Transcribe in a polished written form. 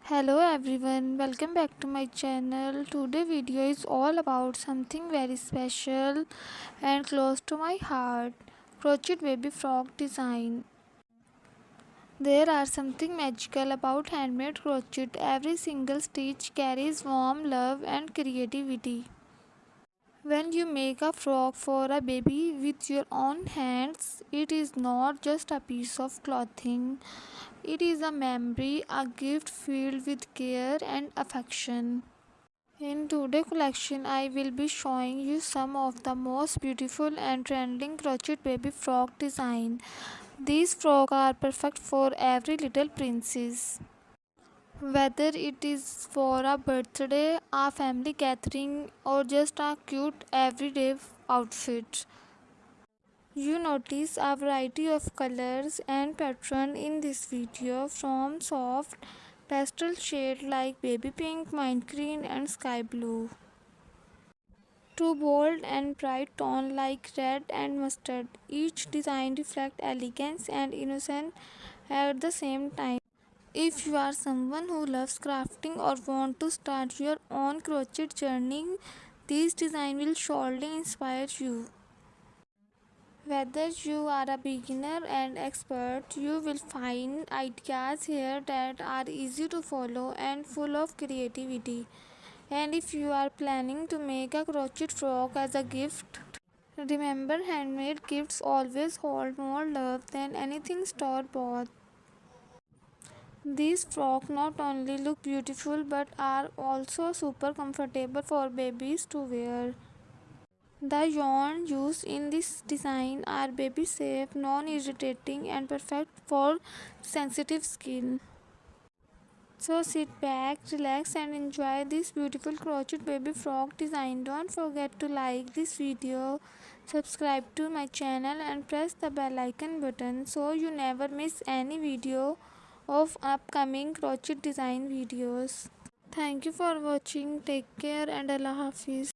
Hello everyone, welcome back to my channel. Today video is all about something very special and close to my heart. Crochet baby frog design. There are something magical about handmade crochet. Every single stitch carries warm love and creativity. When you make a frog for a baby with your own hands, it is not just a piece of clothing. It is a memory, a gift filled with care and affection. In today's collection, I will be showing you some of the most beautiful and trending crochet baby frog design. These frogs are perfect for every little princess. Whether it is for a birthday, a family gathering, or just a cute everyday outfit. You notice a variety of colors and patterns in this video, from soft pastel shades like baby pink, mint green and sky blue to bold and bright tones like red and mustard. Each design reflects elegance and innocence at the same time. If you are someone who loves crafting or want to start your own crochet journey, this design will surely inspire you. Whether you are a beginner and expert, you will find ideas here that are easy to follow and full of creativity. And if you are planning to make a crochet frog as a gift, remember handmade gifts always hold more love than anything store bought. These frogs not only look beautiful but are also super comfortable for babies to wear. The yarn used in this design are baby safe, non-irritating and perfect for sensitive skin. So sit back, relax and enjoy this beautiful crochet baby frog design. Don't forget to like this video, subscribe to my channel and press the bell icon button so you never miss any video of upcoming crochet design videos. Thank you for watching. Take care and Allah Hafiz.